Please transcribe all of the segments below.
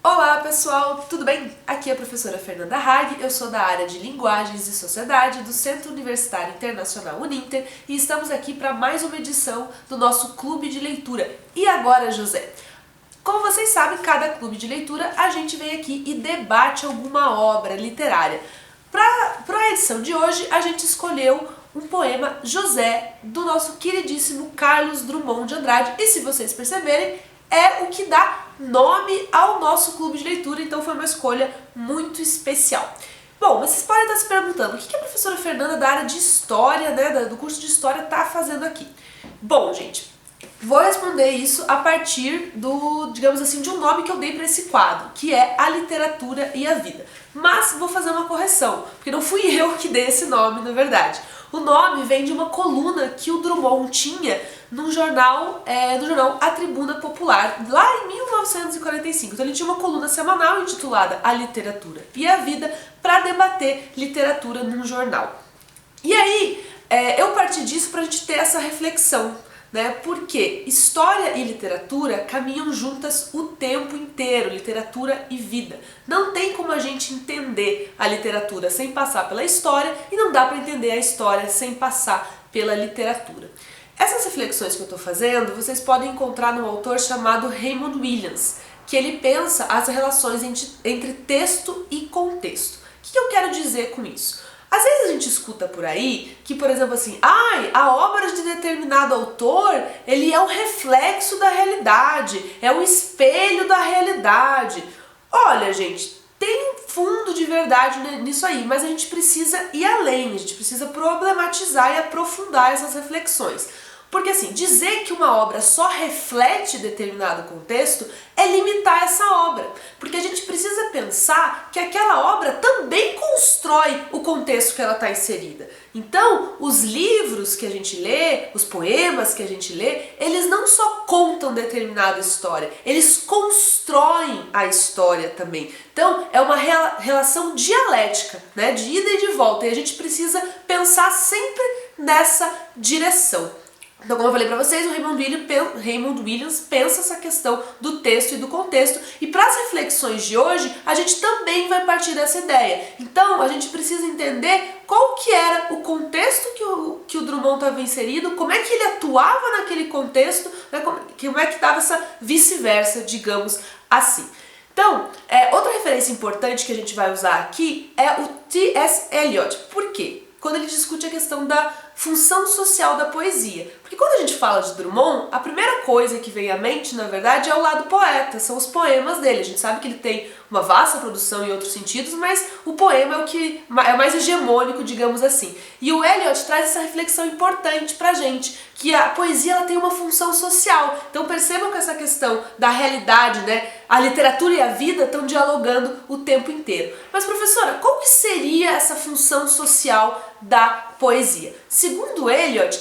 Olá pessoal, tudo bem? Aqui é a professora Fernanda Hag, eu sou da área de Linguagens e Sociedade do Centro Universitário Internacional Uninter e estamos aqui para mais uma edição do nosso Clube de Leitura. E agora, José? Como vocês sabem, cada clube de leitura a gente vem aqui e debate alguma obra literária. Para a edição de hoje, a gente escolheu um poema José, do nosso queridíssimo Carlos Drummond de Andrade. E se vocês perceberem, é o que dá nome ao nosso clube de leitura, então foi uma escolha muito especial. Bom, vocês podem estar se perguntando, o que a professora Fernanda da área de História, do curso de História, está fazendo aqui? Bom, gente, vou responder isso a partir do, digamos assim, de um nome que eu dei para esse quadro, que é A Literatura e a Vida. Mas vou fazer uma correção, porque não fui eu que dei esse nome, na verdade. O nome vem de uma coluna que o Drummond tinha no jornal A Tribuna Popular, lá em 1945. Então ele tinha uma coluna semanal intitulada A Literatura e a Vida, para debater literatura num jornal. E aí, eu parti disso para a gente ter essa reflexão, né? Porque história e literatura caminham juntas o tempo inteiro, literatura e vida. Não tem como a gente entender a literatura sem passar pela história e não dá para entender a história sem passar pela literatura. Essas reflexões que eu estou fazendo, vocês podem encontrar num autor chamado Raymond Williams, que ele pensa as relações entre texto e contexto. O que eu quero dizer com isso? Às vezes a gente escuta por aí que, por exemplo, assim, a obra de determinado autor, ele é um reflexo da realidade, é um espelho da realidade. Olha, gente, tem fundo de verdade nisso aí, mas a gente precisa ir além, a gente precisa problematizar e aprofundar essas reflexões. Porque assim, dizer que uma obra só reflete determinado contexto é limitar essa obra. Porque a gente precisa pensar que aquela obra também constrói o contexto que ela está inserida. Então, os livros que a gente lê, os poemas que a gente lê, eles não só contam determinada história, eles constroem a história também. Então, é uma relação dialética, né, de ida e de volta. E a gente precisa pensar sempre nessa direção. Então, como eu falei para vocês, o Raymond Williams pensa essa questão do texto e do contexto, e para as reflexões de hoje, a gente também vai partir dessa ideia. Então, a gente precisa entender qual que era o contexto que o Drummond estava inserido, como é que ele atuava naquele contexto, né, como é que estava essa vice-versa, digamos assim. Então, outra referência importante que a gente vai usar aqui é o T.S. Eliot. Por quê? Quando ele discute a questão da função social da poesia. Porque quando a gente fala de Drummond, a primeira coisa que vem à mente, na verdade, é o lado poeta, são os poemas dele. A gente sabe que ele tem uma vasta produção em outros sentidos, mas o poema é o que é mais hegemônico, digamos assim. E o Eliot traz essa reflexão importante pra gente, que a poesia ela tem uma função social. Então percebam que essa questão da realidade, né, a literatura e a vida estão dialogando o tempo inteiro. Mas professora, qual que seria essa função social da poesia? Segundo Eliot,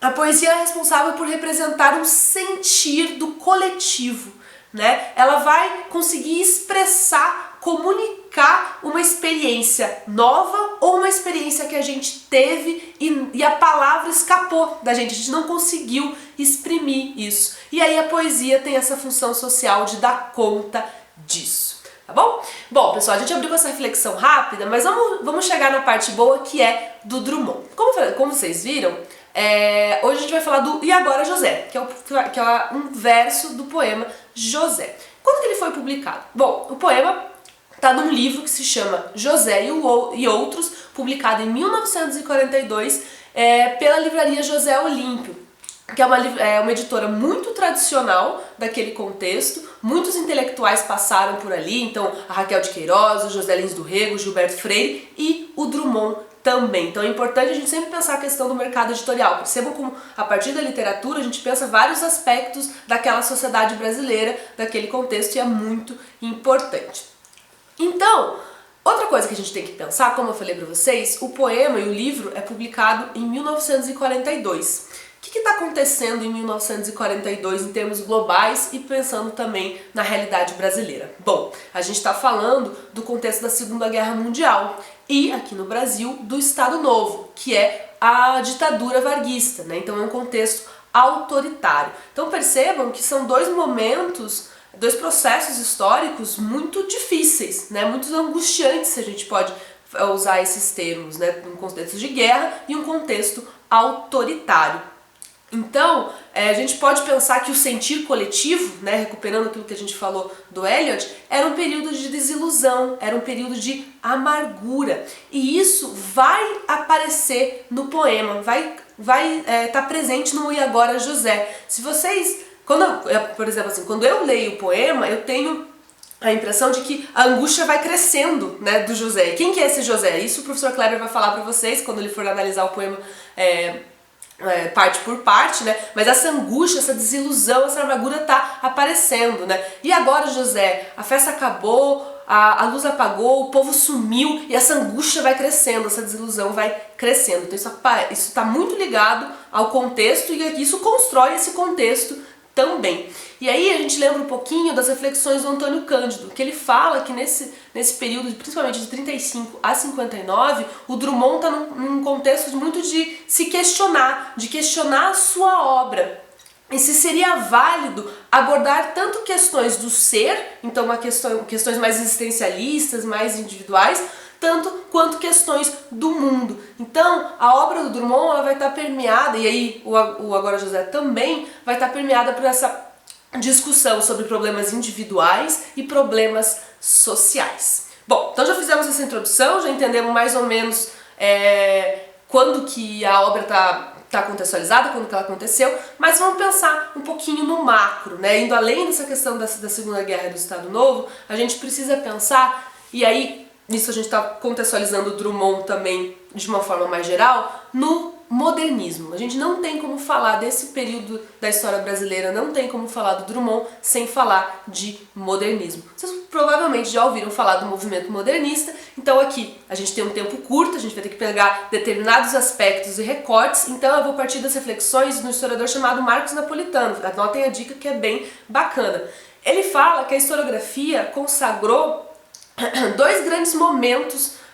a poesia é responsável por representar um sentir do coletivo, né? Ela vai conseguir expressar, comunicar uma experiência nova ou uma experiência que a gente teve e a palavra escapou da gente, a gente não conseguiu exprimir isso. E aí a poesia tem essa função social de dar conta disso. Tá bom? Bom, pessoal, a gente abriu com essa reflexão rápida, mas vamos chegar na parte boa, que é do Drummond. Como vocês viram, hoje a gente vai falar do E Agora José, que é um verso do poema José. Quando que ele foi publicado? Bom, o poema está num livro que se chama José e Outros, publicado em 1942 pela livraria José Olímpio, que é uma editora muito tradicional daquele contexto. Muitos intelectuais passaram por ali, então a Raquel de Queiroz, o José Lins do Rego, o Gilberto Freire e o Drummond também. Então é importante a gente sempre pensar a questão do mercado editorial. Percebam como a partir da literatura a gente pensa vários aspectos daquela sociedade brasileira, daquele contexto, e é muito importante. Então, outra coisa que a gente tem que pensar, como eu falei para vocês, o poema e o livro é publicado em 1942. O que está acontecendo em 1942 em termos globais e pensando também na realidade brasileira? Bom, a gente está falando do contexto da Segunda Guerra Mundial e, aqui no Brasil, do Estado Novo, que é a ditadura varguista, né? Então é um contexto autoritário. Então percebam que são dois momentos dois processos históricos muito difíceis, né, muito angustiantes, se a gente pode usar esses termos, né, um contexto de guerra e um contexto autoritário. Então, a gente pode pensar que o sentir coletivo, né, recuperando aquilo que a gente falou do Eliot, era um período de desilusão, era um período de amargura. E isso vai aparecer no poema, vai estar presente no E Agora José. Se vocês, por exemplo, assim, quando eu leio o poema, eu tenho a impressão de que a angústia vai crescendo, né, do José. E quem que é esse José? Isso o professor Kleber vai falar para vocês quando ele for analisar o poema parte por parte, né? Mas essa angústia, essa desilusão, essa amargura tá aparecendo, né? E agora, José, a festa acabou, a luz apagou, o povo sumiu e essa angústia vai crescendo, essa desilusão vai crescendo. Então isso está muito ligado ao contexto e isso constrói esse contexto também. E aí a gente lembra um pouquinho das reflexões do Antônio Cândido, que ele fala que nesse período, principalmente de 35 a 59, o Drummond está num contexto muito de se questionar, de questionar a sua obra. E se seria válido abordar tanto questões do ser, então questões mais existencialistas, mais individuais, tanto quanto questões do mundo. Então, a obra do Drummond ela vai estar permeada, e aí o Agora José também vai estar permeada por essa discussão sobre problemas individuais e problemas sociais. Bom, então já fizemos essa introdução, já entendemos mais ou menos quando que a obra está contextualizada, quando que ela aconteceu, mas vamos pensar um pouquinho no macro, né? Indo além dessa questão da Segunda Guerra e do Estado Novo, a gente precisa pensar, e aí nisso a gente está contextualizando o Drummond também de uma forma mais geral, no modernismo. A gente não tem como falar desse período da história brasileira, não tem como falar do Drummond sem falar de modernismo. Vocês provavelmente já ouviram falar do movimento modernista, então aqui a gente tem um tempo curto, a gente vai ter que pegar determinados aspectos e recortes, então eu vou partir das reflexões de um historiador chamado Marcos Napolitano. Anotem a dica que é bem bacana. Ele fala que a historiografia consagrou dois grandes momentos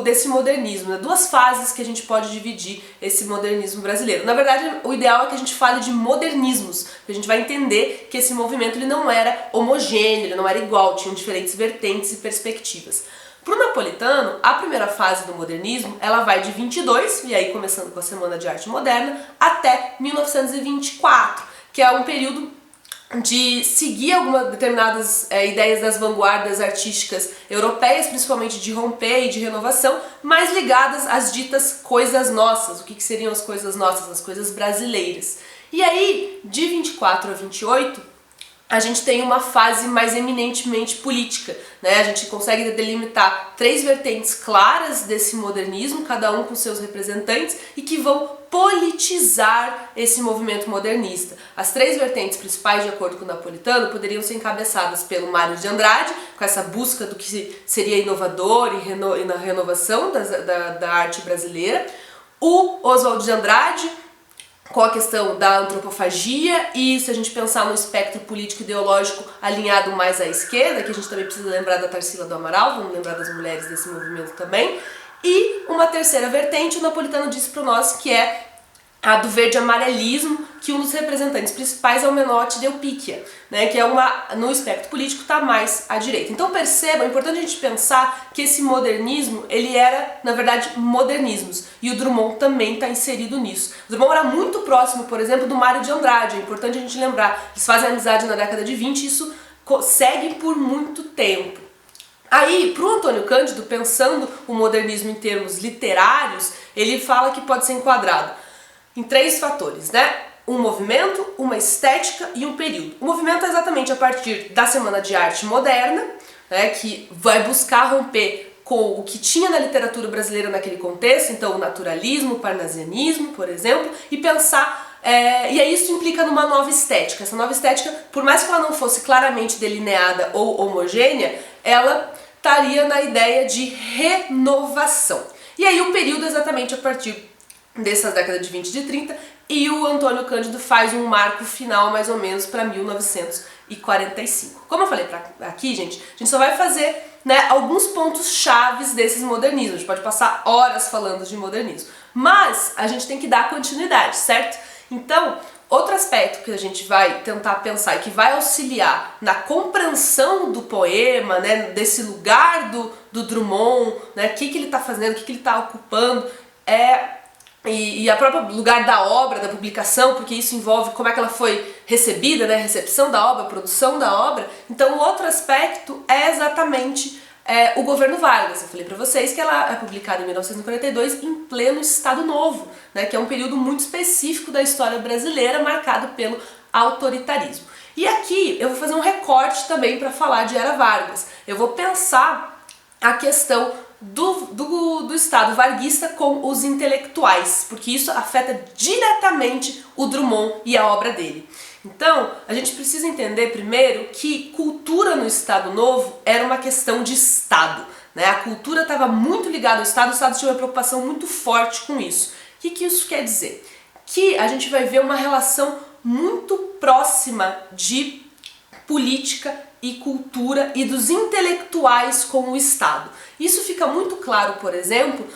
desse modernismo, né? Duas fases que a gente pode dividir esse modernismo brasileiro. Na verdade, o ideal é que a gente fale de modernismos, que a gente vai entender que esse movimento ele não era homogêneo, ele não era igual, tinham diferentes vertentes e perspectivas. Para o Napolitano, a primeira fase do modernismo ela vai de 22, e aí começando com a Semana de Arte Moderna, até 1924, que é um período de seguir algumas determinadas ideias das vanguardas artísticas europeias, principalmente de romper e de renovação, mais ligadas às ditas coisas nossas. O que seriam as coisas nossas? As coisas brasileiras. E aí, de 24 a 28, a gente tem uma fase mais eminentemente política, né? A gente consegue delimitar três vertentes claras desse modernismo, cada um com seus representantes, e que vão politizar esse movimento modernista. As três vertentes principais, de acordo com o Napolitano, poderiam ser encabeçadas pelo Mário de Andrade, com essa busca do que seria inovador e na renovação da arte brasileira, o Oswald de Andrade, com a questão da antropofagia, e se a gente pensar no espectro político ideológico alinhado mais à esquerda, que a gente também precisa lembrar da Tarsila do Amaral, vamos lembrar das mulheres desse movimento também, e uma terceira vertente, o Napolitano disse para nós que é a do verde-amarelismo, que um dos representantes principais é o Menotti Delpicchia, né, que no espectro político está mais à direita. Então percebam, é importante a gente pensar que esse modernismo, ele era, na verdade, modernismos, e o Drummond também está inserido nisso. O Drummond era muito próximo, por exemplo, do Mário de Andrade, é importante a gente lembrar, eles fazem amizade na década de 20 e isso segue por muito tempo. Aí, para o Antônio Cândido, pensando o modernismo em termos literários, ele fala que pode ser enquadrado em três fatores, né? Um movimento, uma estética e um período. O movimento é exatamente a partir da Semana de Arte Moderna, né, que vai buscar romper com o que tinha na literatura brasileira naquele contexto, então o naturalismo, o parnasianismo, por exemplo, e pensar, e aí isso implica numa nova estética. Essa nova estética, por mais que ela não fosse claramente delineada ou homogênea, ela estaria na ideia de renovação. E aí o período é exatamente a partir dessas décadas de 20 e de 30, e o Antônio Cândido faz um marco final mais ou menos para 1945. Como eu falei aqui, gente, a gente só vai fazer, né, alguns pontos chaves desses modernismos. A gente pode passar horas falando de modernismo, mas a gente tem que dar continuidade, certo? Então, Outro aspecto que a gente vai tentar pensar e que vai auxiliar na compreensão do poema, né, desse lugar do Drummond, né, o que ele está fazendo, o que ele está ocupando, e a própria lugar da obra, da publicação, porque isso envolve como é que ela foi recebida, né, a recepção da obra, a produção da obra. Então, o outro aspecto é exatamente o governo Vargas. Eu falei para vocês que ela é publicada em 1942 em pleno Estado Novo, né, que é um período muito específico da história brasileira marcado pelo autoritarismo. E aqui eu vou fazer um recorte também para falar de Era Vargas. Eu vou pensar a questão do Estado varguista com os intelectuais, porque isso afeta diretamente o Drummond e a obra dele. Então, a gente precisa entender primeiro que cultura no Estado Novo era uma questão de Estado, né? A cultura estava muito ligada ao Estado, o Estado tinha uma preocupação muito forte com isso. O que isso quer dizer? Que a gente vai ver uma relação muito próxima de política e cultura e dos intelectuais com o Estado. Isso fica muito claro, por exemplo,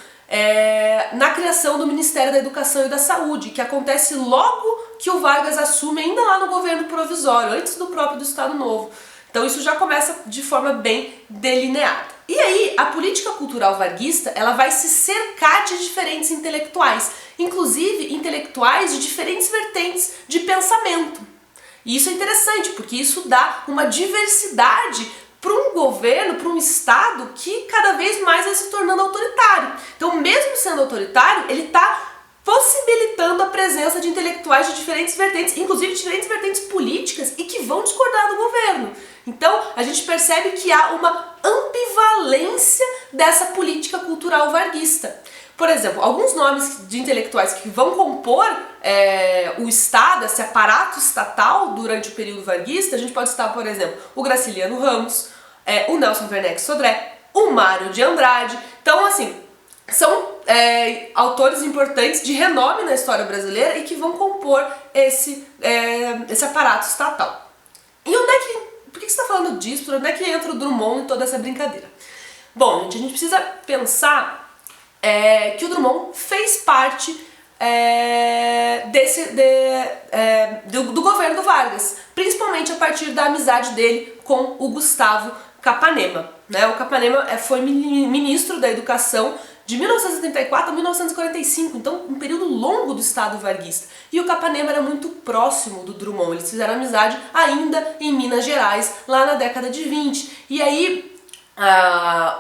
na criação do Ministério da Educação e da Saúde, que acontece logo que o Vargas assume, ainda lá no governo provisório, antes do próprio do Estado Novo. Então isso já começa de forma bem delineada. E aí, a política cultural varguista, ela vai se cercar de diferentes intelectuais, inclusive intelectuais de diferentes vertentes de pensamento. E isso é interessante, porque isso dá uma diversidade para um governo, para um Estado que cada vez mais vai se tornando autoritário. Então, mesmo sendo autoritário, ele está possibilitando a presença de intelectuais de diferentes vertentes, inclusive diferentes vertentes políticas, e que vão discordar do governo. Então, a gente percebe que há uma ambivalência dessa política cultural varguista. Por exemplo, alguns nomes de intelectuais que vão compor o Estado, esse aparato estatal durante o período varguista, a gente pode citar, por exemplo, o Graciliano Ramos, o Nelson Werneck Sodré, o Mário de Andrade. Então, assim, são autores importantes de renome na história brasileira e que vão compor esse aparato estatal. E por que você está falando disso? Onde é que entra o Drummond em toda essa brincadeira? Bom, gente, a gente precisa pensar que o Drummond fez parte do governo do Vargas, principalmente a partir da amizade dele com o Gustavo Capanema, né? O Capanema foi ministro da Educação de 1974 a 1945, então um período longo do Estado varguista. E o Capanema era muito próximo do Drummond, eles fizeram amizade ainda em Minas Gerais, lá na década de 20. E aí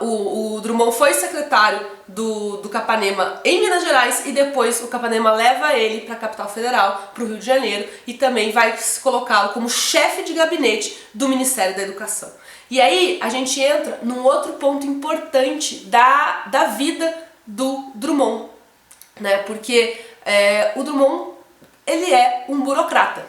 o Drummond foi secretário do Capanema em Minas Gerais e depois o Capanema leva ele para a capital federal, para o Rio de Janeiro, e também vai colocá-lo como chefe de gabinete do Ministério da Educação. E aí a gente entra num outro ponto importante da vida do Drummond, né? Porque o Drummond, ele é um burocrata.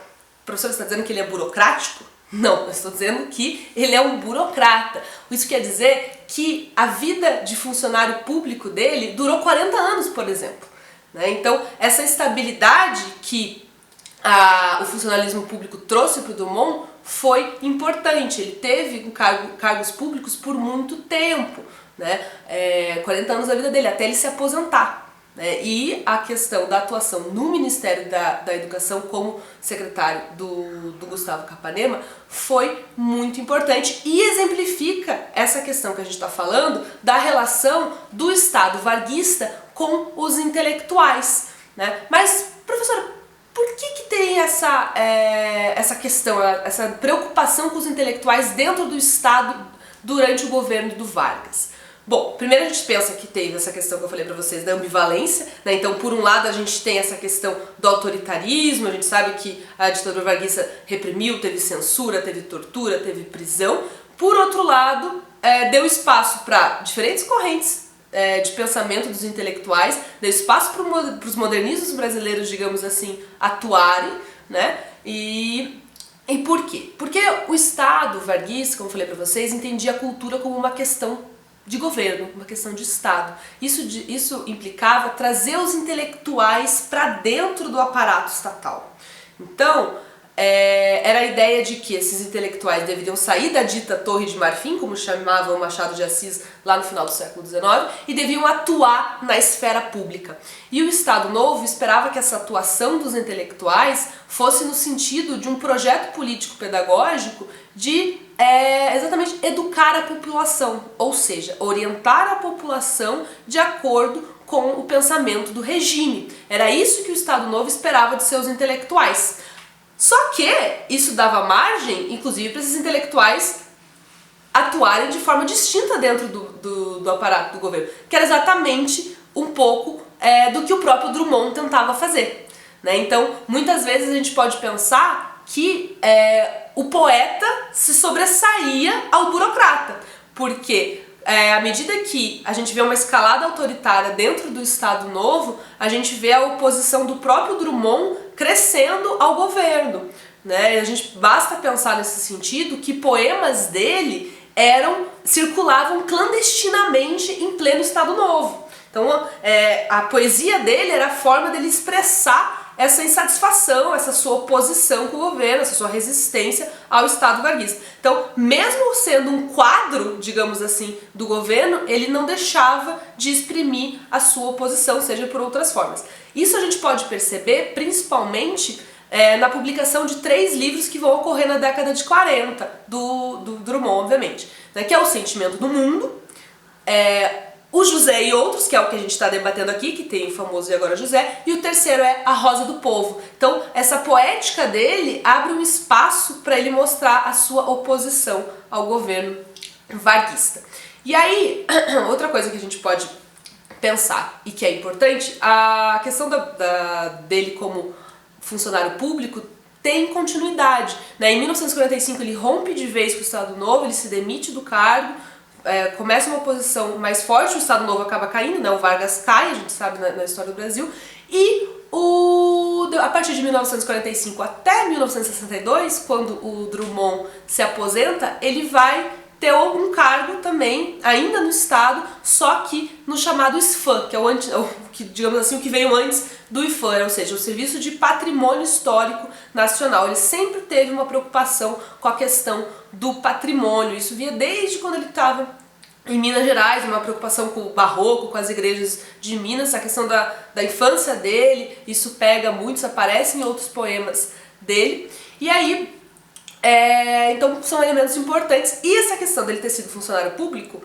O professor está dizendo que ele é burocrático? Não, eu estou dizendo que ele é um burocrata. Isso quer dizer que a vida de funcionário público dele durou 40 anos, por exemplo, né? Então, essa estabilidade que o funcionalismo público trouxe para o Drummond foi importante. Ele teve cargos públicos por muito tempo, né? 40 anos da vida dele, até ele se aposentar. E a questão da atuação no Ministério da Educação como secretário do Gustavo Capanema foi muito importante e exemplifica essa questão que a gente está falando da relação do Estado varguista com os intelectuais, né? Mas, professora, por que tem essa questão, essa preocupação com os intelectuais dentro do Estado durante o governo do Vargas? Bom, primeiro a gente pensa que teve essa questão que eu falei pra vocês da ambivalência, né? Então, por um lado, a gente tem essa questão do autoritarismo, a gente sabe que a ditadura varguista reprimiu, teve censura, teve tortura, teve prisão. Por outro lado, deu espaço para diferentes correntes de pensamento dos intelectuais, deu espaço para os modernistas brasileiros, digamos assim, atuarem, né? E por quê? Porque o Estado varguista, como eu falei pra vocês, entendia a cultura como uma questão de governo, uma questão de Estado. Isso implicava trazer os intelectuais para dentro do aparato estatal. Então, era a ideia de que esses intelectuais deveriam sair da dita Torre de Marfim, como chamava o Machado de Assis lá no final do século XIX, e deviam atuar na esfera pública. E o Estado Novo esperava que essa atuação dos intelectuais fosse no sentido de um projeto político-pedagógico de exatamente educar a população, ou seja, orientar a população de acordo com o pensamento do regime. Era isso que o Estado Novo esperava de seus intelectuais. Só que isso dava margem, inclusive, para esses intelectuais atuarem de forma distinta dentro do aparato do governo, que era exatamente um pouco do que o próprio Drummond tentava fazer, né? Então, muitas vezes a gente pode pensar que o poeta se sobressaía ao burocrata, porque à medida que a gente vê uma escalada autoritária dentro do Estado Novo, a gente vê a oposição do próprio Drummond crescendo ao governo, né? Basta pensar nesse sentido que poemas dele circulavam clandestinamente em pleno Estado Novo. Então a poesia dele era a forma dele expressar essa insatisfação, essa sua oposição com o governo, essa sua resistência ao Estado varguista. Então, mesmo sendo um quadro, digamos assim, do governo, ele não deixava de exprimir a sua oposição, seja por outras formas. Isso a gente pode perceber principalmente na publicação de 3 livros que vão ocorrer na década de 40, do Drummond, obviamente, né, que é O Sentimento do Mundo, O José e Outros, que é o que a gente está debatendo aqui, que tem o famoso E Agora José, e o terceiro é A Rosa do Povo. Então, essa poética dele abre um espaço para ele mostrar a sua oposição ao governo varguista. E aí, outra coisa que a gente pode pensar e que é importante, a questão dele como funcionário público tem continuidade, né? Em 1945 ele rompe de vez com o Estado Novo, ele se demite do cargo, começa uma oposição mais forte, o Estado Novo acaba caindo, né? O Vargas cai, a gente sabe na história do Brasil, e a partir de 1945 até 1962, quando o Drummond se aposenta, ele vai ter algum cargo também, ainda no Estado, só que no chamado SFAM, que é digamos assim, o que veio antes do IFAM, ou seja, o Serviço de Patrimônio Histórico Nacional. Ele sempre teve uma preocupação com a questão do patrimônio, isso vinha desde quando ele estava em Minas Gerais, uma preocupação com o barroco, com as igrejas de Minas, a questão da infância dele, isso pega muito, isso aparece em outros poemas dele, e aí então são elementos importantes, e essa questão dele ter sido funcionário público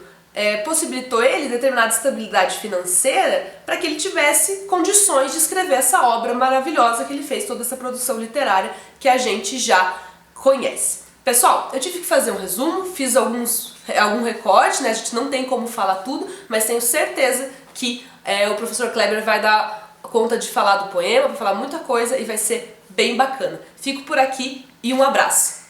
possibilitou ele determinada estabilidade financeira para que ele tivesse condições de escrever essa obra maravilhosa que ele fez, toda essa produção literária que a gente já conhece. Pessoal, eu tive que fazer um resumo, fiz algum recorte, né? A gente não tem como falar tudo, mas tenho certeza que o professor Kleber vai dar conta de falar do poema, vai falar muita coisa e vai ser bem bacana. Fico por aqui e um abraço!